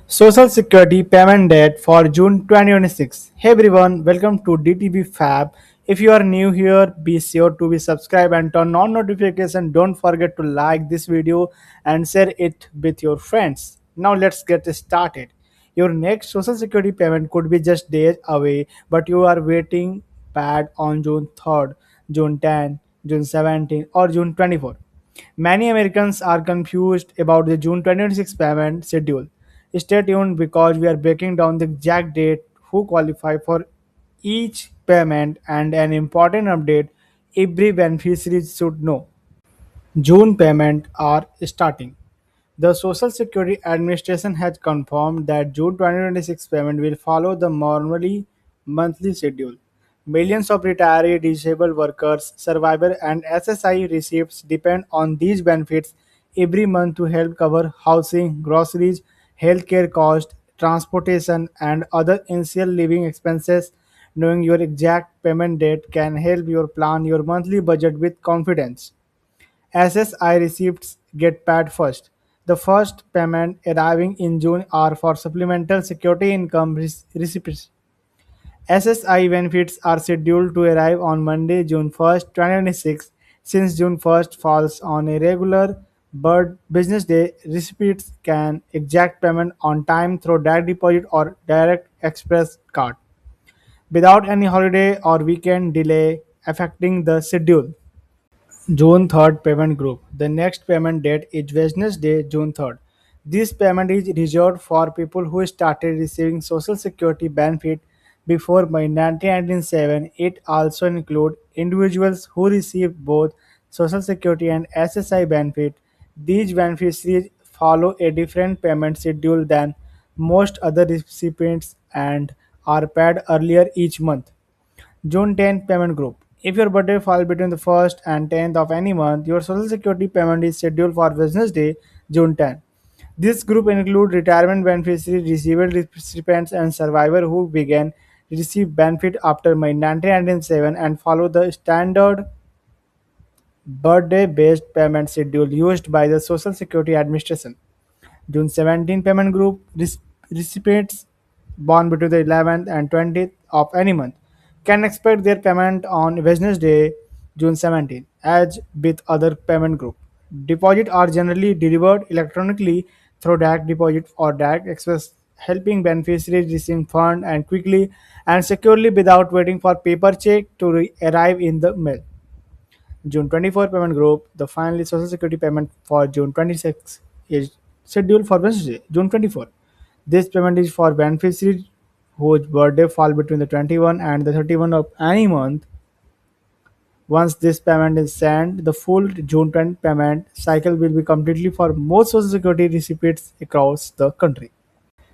Social Security payment date for June 2026. Hey everyone, welcome to DTB Fab. If you are new here, be sure to be subscribed and turn on notification. Don't forget to like this video and share it with your friends. Now let's get started. Your next Social Security payment could be just days away, but you are waiting bad on June 3rd, June 10, June 17, or June 24. Many Americans are confused about the June 2026 payment schedule. Stay tuned because we are breaking down the exact date, who qualify for each payment, and an important update every beneficiary should know. June payments are starting. The Social Security Administration has confirmed that June 2026 payment will follow the normally monthly schedule. Millions of retiree disabled workers, survivors, and SSI receipts depend on these benefits every month to help cover housing, groceries, healthcare costs, transportation, and other essential living expenses. Knowing your exact payment date can help you plan your monthly budget with confidence. SSI receipts get paid first. The first payment arriving in June are for supplemental security income recipients. SSI benefits are scheduled to arrive on Monday, June 1st, 2026. Since June 1st falls on a regular bird business day, recipients can exact payment on time through direct deposit or direct express card without any holiday or weekend delay affecting the schedule. June 3rd payment group. The next payment date is Wednesday, June 3rd. This payment is reserved for people who started receiving Social Security benefit before May 1997. It also includes individuals who receive both Social Security and SSI benefit. These beneficiaries follow a different payment schedule than most other recipients and are paid earlier each month. June 10th payment group. If your birthday falls between the 1st and 10th of any month, your Social Security payment is scheduled for Business Day, June 10th. This group includes retirement beneficiaries, receivable recipients, and survivors who began to receive benefit after May 1997 and follow the standard birthday-based payment schedule used by the Social Security Administration. June 17 payment group recipients born between the 11th and 20th of any month can expect their payment on Wednesday, June 17, as with other payment group. Deposits are generally delivered electronically through direct deposit or direct express, helping beneficiaries receive funds and quickly and securely without waiting for paper check to arrive in the mail. June 24 payment group, the final Social Security payment for June 26 is scheduled for Wednesday, June 24. This payment is for beneficiaries whose birthday fall between the 21 and the 31 of any month. Once this payment is sent, the full June 20 payment cycle will be completely for most Social Security recipients across the country.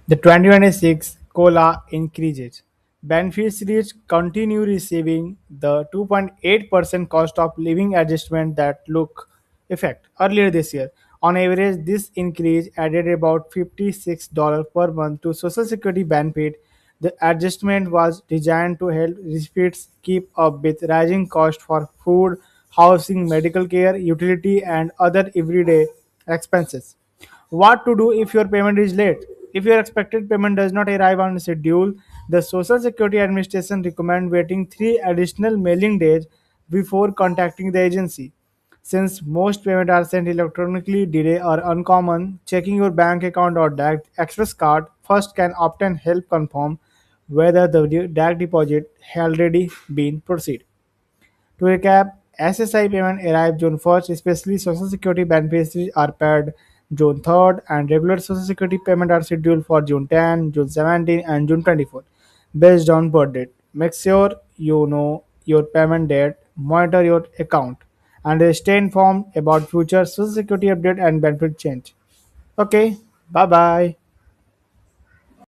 The 2026 COLA increases. Beneficiaries continue receiving the 2.8% cost of living adjustment that took effect earlier this year. On average, this increase added about $56 per month to Social Security benefit. The adjustment was designed to help recipients keep up with rising costs for food, housing, medical care, utility, and other everyday expenses. What to do if your payment is late? If your expected payment does not arrive on schedule, the Social Security Administration recommends waiting 3 additional mailing days before contacting the agency. Since most payments are sent electronically, delay are uncommon. Checking your bank account or direct express card first can often help confirm whether the direct deposit has already been proceeded. To recap, SSI payment arrived June 1st, especially Social Security beneficiaries are paid June 3rd, and regular Social Security payment are scheduled for June 10, June 17, and June 24 based on birth date. Make sure you know your payment date, monitor your account, and stay informed about future Social Security update and benefit change. Okay, bye bye.